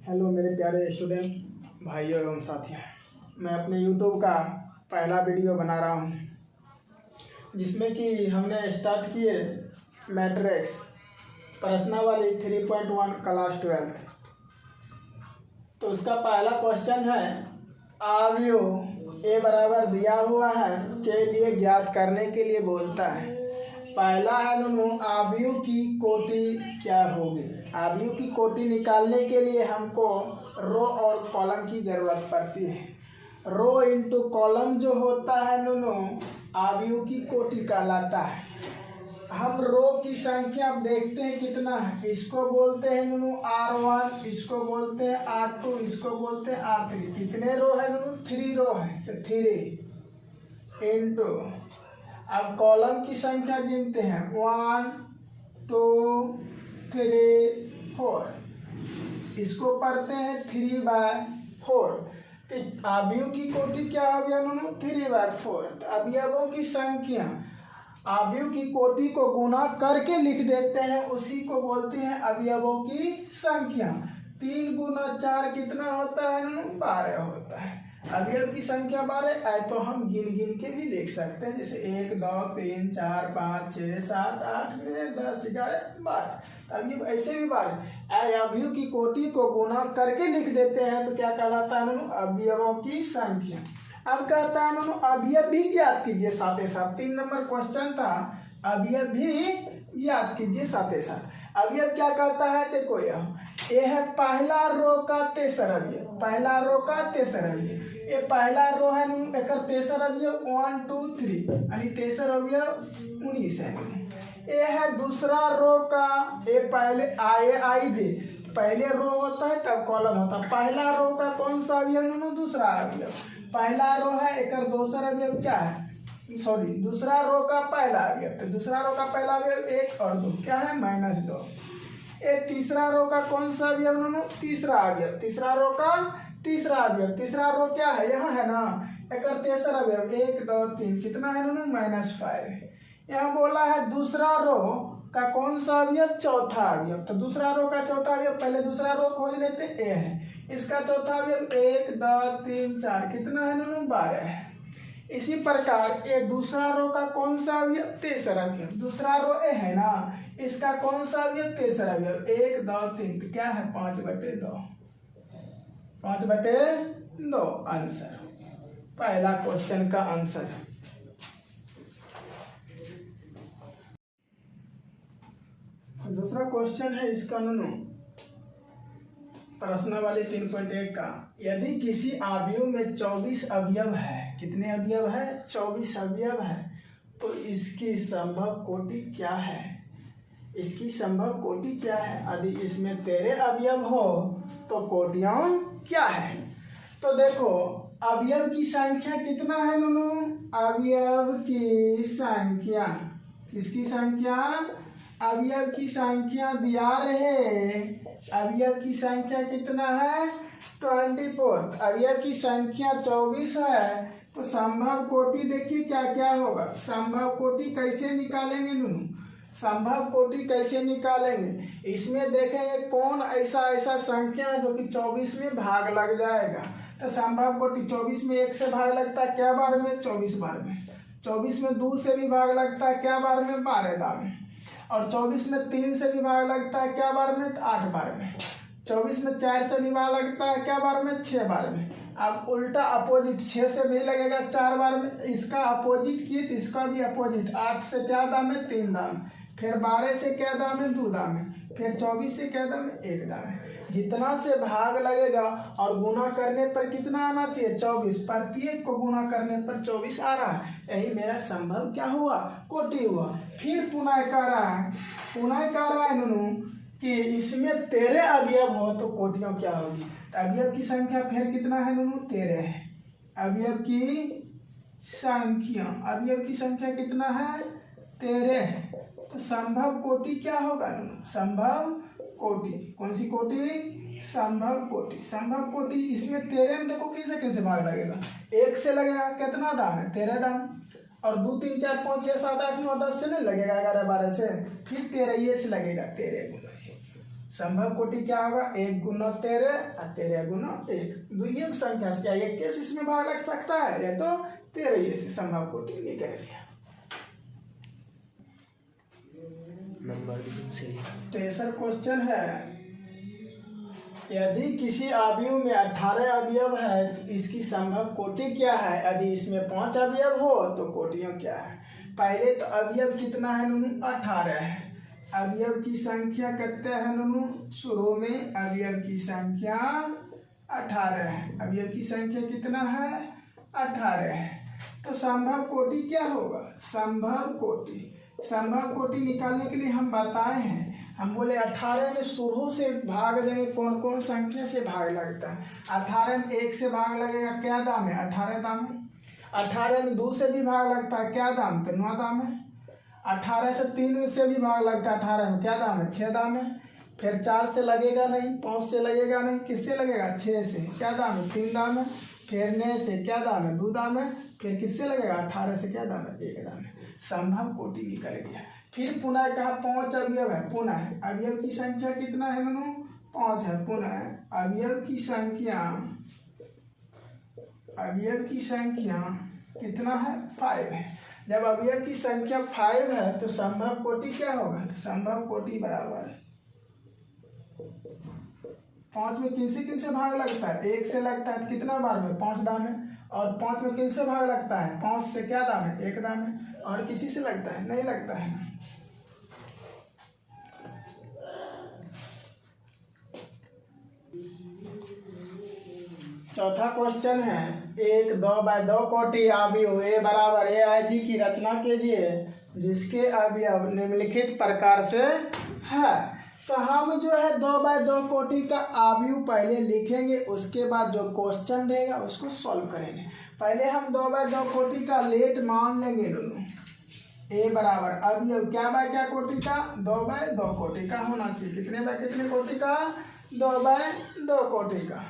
Hello मेरे प्यारे student भाइयों एवं साथियों, मैं अपने यूट्यूब का पहला वीडियो बना रहा हूँ जिसमें कि हमने स्टार्ट किए मैट्रिक्स प्रश्नावली 3.1 क्लास 12। तो उसका पहला क्वेश्चन है अवयव ए बराबर दिया हुआ है के लिए ज्ञात करने के लिए बोलता है। पहला है अवयव की कोटि क्या होगी। अवयव की कोटि निकालने के लिए हमको रो और कॉलम की ज़रूरत पड़ती है। रो इंटू कॉलम जो होता है अवयव की कोटि कहलाता है। हम रो की संख्या देखते हैं कितना है, इसको बोलते हैं R1, इसको बोलते हैं R2, इसको बोलते हैं R3। कितने रो है 3 रो है, तो 3 इंटू अब कॉलम की संख्या गिनते हैं 1 2 3 4, इसको पढ़ते हैं 3/4। तो अवयव की कोटि क्या हो गया 3/4। तो अवयवों की संख्या अवयव की कोटि को गुणा करके लिख देते हैं, उसी को बोलते हैं अवयवों की संख्या। 3 गुना 4 कितना होता है 12 होता है। अवयव की संख्या 12 है तो हम गिन गिन के भी लिख सकते हैं, जैसे 1 2 3 4 5 6 7 8 9 10 11 12। अवयव ऐसे भी 12। अवयव की कोटि को गुणा करके लिख देते हैं तो क्या कहलाता है अवयवों की संख्या। अब कहता है अवयव भी ज्ञात कीजिए साथ ही साथ। 3 नंबर क्वेश्चन था, अवयव भी ज्ञात कीजिए साथ ही साथ। अवयव क्या कहता है, देखो यह है पहला रो का तेसर अवयव। पहला रो का तेसर अवयव, ये पहला रो है एक तेसर अवयव 1 2 3 यानी तेसर अवयव 19 है। ये है दूसरा रो का, ये पहले आई दे पहले रो होता है तब कॉलम होता है। पहला रो का कौन सा अवयव दूसरा अवयव। पहला रो है एक दूसरा अवयव क्या है, सॉरी दूसरा रो का पहला अवयव। तो दूसरा रो का पहला अवयव 1 और 2 क्या है -2। ये तीसरा रो का कौन सा अवयव तीसरा अवयव। तीसरा रो का तीसरा अवयव, तीसरा रो क्या है यहाँ है ना एक तेसर अवयव 1 2 3 कितना है -5। यहाँ बोला है दूसरा रो का कौन सा अवयव, चौथा अवयव। तो दूसरा रो का चौथा अवयव, पहले दूसरा रो खोज लेते, ए है। इसका चौथा अवयव 1 2 3 4 कितना है 12 है। इसी प्रकार ये दूसरा रो का कौन सा अवयव, तेसर अवयव। दूसरा रो ए है ना, इसका कौन सा अवयव, तेसर अवयव 1 2 3 तो क्या है 5/2। 5/2 आंसर, पहला क्वेश्चन का आंसर। दूसरा क्वेश्चन है इसका प्रश्नावली 3.1 का। यदि किसी अवयव में 24 अवयव है, कितने अवयव है 24 अवयव है, तो इसकी संभव कोटि क्या है। इसकी संभव कोटि क्या है। यदि इसमें 13 अवयव हो तो कोटियां क्या है। तो देखो अवयव की संख्या कितना है अवयव की संख्या, किसकी संख्या, अवयव की संख्या दिया रहे। अवयव की संख्या कितना है 24। अवयव की संख्या 24 है तो संभव कोटि देखिए क्या क्या होगा। संभव कोटि कैसे निकालेंगे संभव कोटि कैसे निकालेंगे, इसमें देखेंगे कौन ऐसा संख्या है जो कि 24 में भाग लग जाएगा। तो संभव कोटि 24 में 1 से भाग लगता है क्या बार में, 24 बार में। 24 में 2 से भी भाग लगता है क्या बार में, 12 बार में। और 24 में 3 से भी भाग लगता है क्या बार में, 8 बार में। 24 में 4 से भी भाग लगता है क्या बार में, 6 बार में। अब उल्टा अपोजिट 6 से भी लगेगा 4 बार में, इसका अपोजिट किए तो इसका भी अपोजिट। 8 से क्या दाम है 3 दाम, फिर 12 से क्या दाम है 2 दाम है, फिर 24 से क्या दाम है 1 दाम है। जितना से भाग लगेगा और गुना करने पर कितना आना चाहिए 24, प्रत्येक को गुना करने पर 24 आ रहा है। यही मेरा संभव क्या हुआ, कोटि हुआ। फिर पुनः कह रहा है कि इसमें 13 अवयव हो तो कोटियां क्या होगी। तो अवयव की संख्या फिर कितना है 13 है। अवयव की संख्या कितना है 13 है। तो संभव कोटि क्या होगा संभव कोटि, कौन सी कोटि, संभव कोटि। संभव कोटि इसमें 13 में देखो कैसे भाग लगेगा, 1 से लगेगा कितना दाम है 13 दाम, और 2 3 4 5 6 7 8 9 10 से नहीं लगेगा 11 12 से, फिर 13 ये से लगेगा 13 गुना। संभव कोटि क्या होगा, 1 गुना 13 और 13 गुना 1, द्वितीय संख्या से क्या एक केस इसमें भाग लग सकता है, ये तो 13 ही से संभव कोटि निकल गया। नंबर 13 क्वेश्चन है, यदि किसी अवयव में 18 अवयव है तो इसकी संभव कोटि क्या है, यदि इसमें 5 अवयव हो तो कोटियों क्या है। पहले तो अवयव कितना है नूनू, 18 है। अवयव की संख्या कितने है नूनू, शुरू में अवयव की संख्या 18 है, अवयव की संख्या कितना है, 18 है। तो संभव कोटि क्या होगा, संभव कोटि निकालने के लिए हम बताए हैं, हम बोले 18 में शुरू से भाग देंगे, कौन कौन संख्या से भाग लगता है। 18 में 1 से भाग लगेगा, क्या दाम है, 18 दाम है। 18 में 2 से भी भाग लगता है, क्या दाम, 9 दाम है। 18 से 3 से भी भाग लगता है, 18 में क्या दाम है, 6 दाम है। फिर 4 से लगेगा नहीं, 5 से लगेगा नहीं, किससे लगेगा, 6 से, क्या दाम है, 3 दाम है। फिर 9 से क्या दाम है, 2 दाम है। फिर किससे लगेगा, 18 से क्या दाम है, 1 दाम है। संभव कोटि निकल गया। फिर पुनः कहा 5 अवयव है, पुनः अवयव की संख्या कितना है नूनू, 5 है। पुनः अवयव की संख्या कितना है, 5 है। जब अवयव की संख्या 5 है तो संभव कोटि क्या होगा, तो संभव कोटि बराबर 5 में किन से भाग लगता है, 1 से लगता है, कितना बार में, 5 दाम है। और 5 में किन से भाग लगता है, 5 से क्या दाम है, 1 दाम है। और किसी से लगता है, नहीं लगता है। चौथा क्वेश्चन है, एक 2x2 कोटि अवयव ए बराबर AIG की रचना कीजिए जिसके अवयव निम्नलिखित प्रकार से है। तो हम जो है 2x2 कोटि का अवयव पहले लिखेंगे, उसके बाद जो क्वेश्चन रहेगा उसको सॉल्व करेंगे। पहले हम 2x2 कोटि का लेट मान लेंगे दोनों। ए बराबर अवयव क्या बाय क्या कोटि का, 2x2 कोटि का होना चाहिए। कितने बाय कितने कोटि का, 2x2 कोटि का।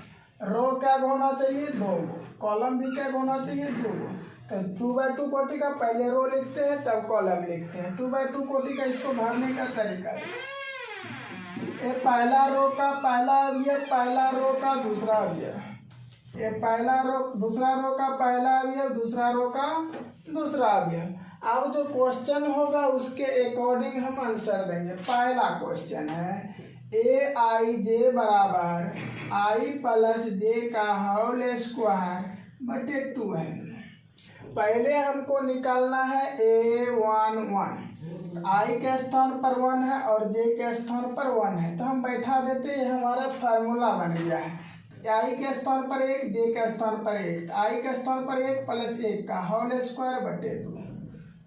रो क्या होना चाहिए, 2 गो। कॉलम भी क्या होना चाहिए, 2 गो। तो 2x2 कोटि का पहले रो लिखते हैं तब कॉलम लिखते हैं। 2x2 कोटि का इसको भरने का तरीका है, ये पहला रो का पहला अवयव, पहला रो का दूसरा अवयव, ये पहला रो दूसरा रो का पहला अवयव, दूसरा रो का दूसरा अवयव। अब जो क्वेश्चन होगा उसके अकॉर्डिंग हम आंसर देंगे। पहला क्वेश्चन है AIJ बराबर I प्लस J का होल स्क्वायर बटे 2 है। पहले हमको निकालना है A11, I के स्थान पर 1 है और J के स्थान पर 1 है, तो हम बैठा देते हैं, हमारा फार्मूला बन गया है। I के स्थान पर 1, J के स्थान पर 1, I के स्थान पर 1 प्लस 1 का होल स्क्वायर बटे 2।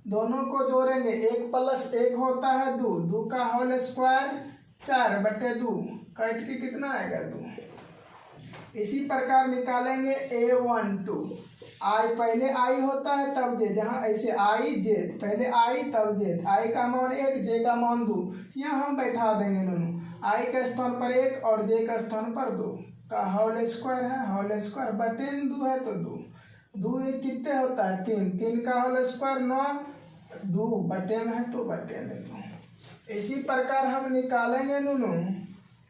दोनों को जोड़ेंगे, 1 प्लस 1 होता है 2, 2 का होल स्क्वायर 4 बटे 2, कट के कितना आएगा, 2। इसी प्रकार निकालेंगे A12, I पहले I होता है तब J, जहाँ ऐसे I J, पहले I तब J, I का मान 1, J का मान 2, यहाँ हम बैठा देंगे दोनों। I के स्थान पर 1 और J का स्थान पर 2 का होल स्क्वायर है, होल स्क्वायर बटे 2 है तो 2, 2 एक कितने होता है, 3, 3 का होल स्क्वायर 9, 2 बटे में है तो बटे में 2। इसी प्रकार हम निकालेंगे नूनू,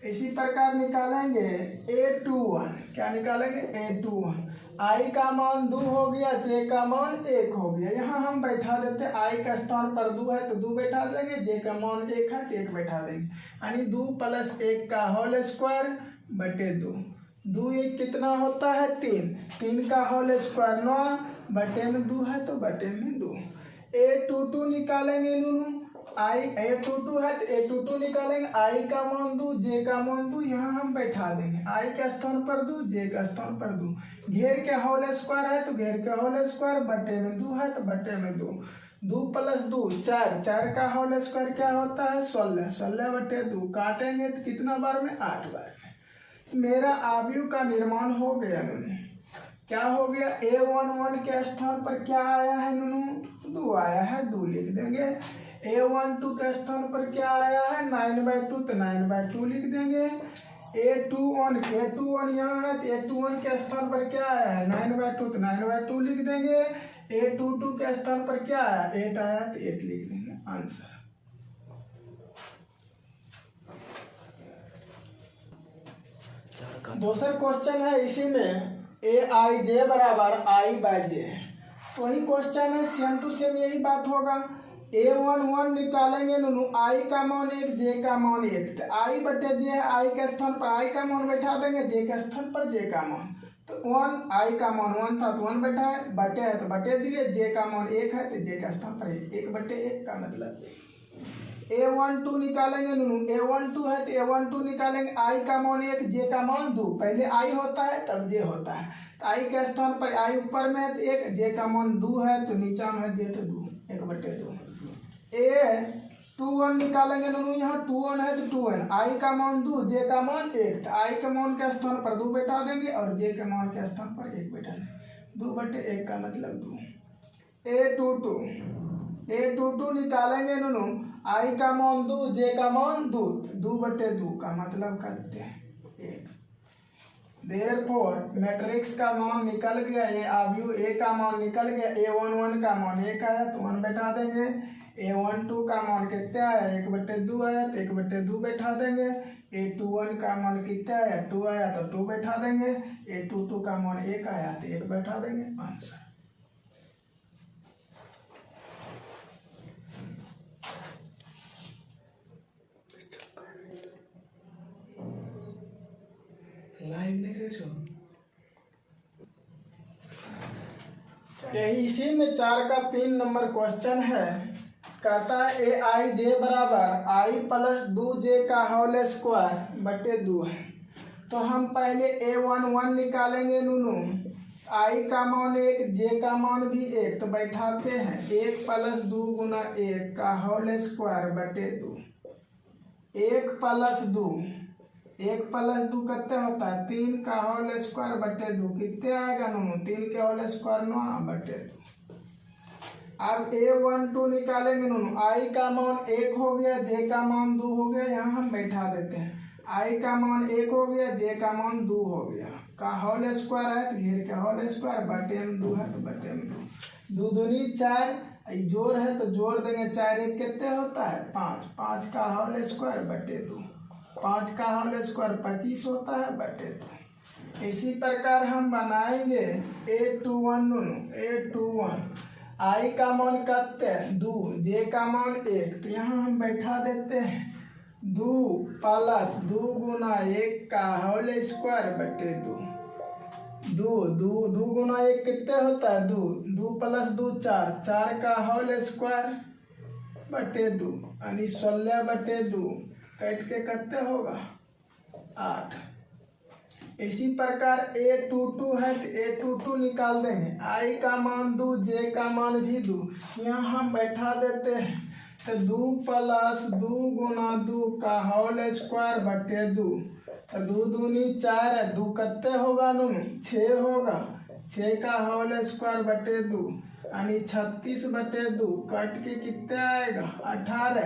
इसी प्रकार निकालेंगे A21, क्या निकालेंगे, A21। I का मान 2 हो गया, J का मान 1 हो गया, यहाँ हम बैठा देते हैं। I का स्थान पर 2 है तो 2 बैठा देंगे, J का मान 1 है तो 1 बैठा देंगे, यानी 2 प्लस 1 का होल स्क्वायर बटे 2। 2 एक कितना होता है, 3, 3 का होल स्क्वायर 9 बटे में 2 है तो बटे में 2। A22 निकालेंगे नूनू, A22 है तो A22 निकालेंगे। I का मान 2, J का मान 2, यहाँ हम बैठा देंगे। I के स्थान पर 2, J का स्थान पर 2, घेर के होल स्क्वायर है तो घेर के होल स्क्वायर बटे में 2 है तो बटे में 2, 2 प्लस 2 4, 4 का होल स्क्वायर क्या होता है, 16, 16 बटे 2, काटेंगे तो कितना बार में, 8 बार में। मेरा अवयव का निर्माण हो गया नूनू, क्या हो गया, A11 के स्थान पर क्या आया है नूनू, 2 आया है, 2 लिख देंगे। A12 के स्थान पर क्या आया है, 9/2 तो 9/2 लिख देंगे। A21 यहाँ है तो A21 के स्थान पर क्या आया है, 9/2 तो 9/2 लिख देंगे। A22 के स्थान पर क्या आया, 8 आया तो 8 लिख देंगे, आंसर। दूसरा क्वेश्चन है इसी में ए आई जे बराबर आई बाई जे, वही क्वेश्चन है, सेम टू सेम यही बात होगा। A11 निकालेंगे नूनू, आई का मान 1 जे का मान 1, तो आई बटे जे है, आई के स्थान पर आई का मान बैठा देंगे, जे के स्थान पर जे का मान, तो 1 आई का मान 1 था तो 1 बैठा है, बटे है तो बटे दिए, जे का मान 1 है तो जे के स्थान पर 1 बटे 1 का मतलब A12 निकालेंगे नूनू, A12 है तो A12 निकालेंगे, आई का मान 1 जे का मान 2, पहले आई होता है तब जे होता है, तो आई के स्थान पर आई ऊपर में है तो 1, जे का मान 2 है तो नीचा में है जे तो 2, 1 बटे 2। A21 निकालेंगे नूनू, यहाँ 2 है तो 2n, आई का मान 2 जे का मान 1, तो आई के मान के स्थान पर 2 बैठा देंगे और जे के मान के स्थान पर 1 बैठा देंगे, 2 बटे 1 का मतलब 2। A22 निकालेंगे नूनू, आई का मान 2 जे का मान 2, 2 बटे 2 का मतलब करते हैं 1। देयरफॉर मैट्रिक्स का मान निकल गया, ये अवयव ए का मान निकल गया, A11 का मान 1 आया तो 1 बैठा देंगे, A12 का मान कितना आया 1 बटे 2 आया तो 1 बटे 2 बैठा देंगे, A21 का मान कितना आया 2 आया तो 2 बैठा देंगे, A22 का मान 1 आया तो 1 बैठा देंगे, आंसर। लाइव नहीं करे छो यही इसी में 4 का 3 नंबर क्वेश्चन है, कहता है ए आई जे बराबर आई प्लस 2 जे का होल स्क्वायर बटे 2 है, तो हम पहले A11 निकालेंगे नूनू, आई का मान 1 जे का मान भी 1, तो बैठाते हैं 1 प्लस 2 गुना 1 का होल स्क्वायर बटे 2, 1 प्लस 2 कितने होता है 3 का होल स्क्वायर बटे 2, कितने आएगा नूनू 3 के होल स्क्वायर 9 बटे 2। अब A12 निकालेंगे नूनू, आई का मान 1 हो गया, जे का मान 2 हो गया, यहाँ हम बैठा देते हैं, आई का मान 1 हो गया, जे का मान 2 हो गया, का होल स्क्वायर है तो घेर के होल स्क्वायर, बटे में 2 है तो बटे में 2, 2 दूनी 4, जोड़ है तो जोड़ देंगे, 4 1 कितने होता है 5, 5 का होल स्क्वायर बटे 2, 5 का होल स्क्वायर 25 होता है बटे 2। इसी प्रकार हम बनाएंगे A21 आई का मान कितने 2, जे का मान 1, तो यहाँ हम बैठा देते हैं 2 प्लस 2 गुना 1 का होल स्क्वायर बटे 2 गुना 1 कितने होता है 2, 2 प्लस 2 4, 4 का होल स्क्वायर बटे 2, यानी 16 बटे 2, कट के कितने होगा 8। इसी प्रकार A22 है तो A22 निकाल देंगे, आई का मान 2 जे का मान भी 2, यहाँ हम बैठा देते हैं तो 2 प्लस 2 गुना 2 का होल स्क्वायर बटे 2, तो 2 दूनी 4 है, 2 कितने होगा नूनू 6 होगा, 6 का होल स्क्वायर बटे 2, यानी 36 बटे 2, कट के कितने आएगा 18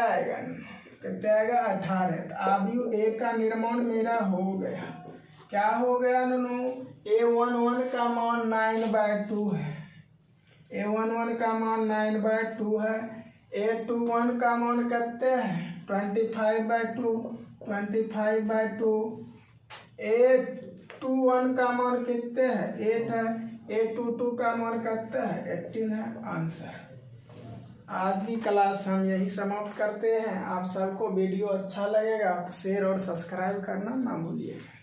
आएगा, कितने आएगा 18। तो अवयव ए का निर्माण मेरा हो गया, क्या हो गया नूनू, A11 का मान 9/2 है, A11 का मान 9/2 है, A21 का मान कितने है 25/2, A21 का मान कितने है 8 है, A22 का मान कितने है 18 है, आंसर। आज की क्लास हम यही समाप्त करते हैं। आप सबको वीडियो अच्छा लगेगा तो शेयर और सब्सक्राइब करना ना भूलिएगा।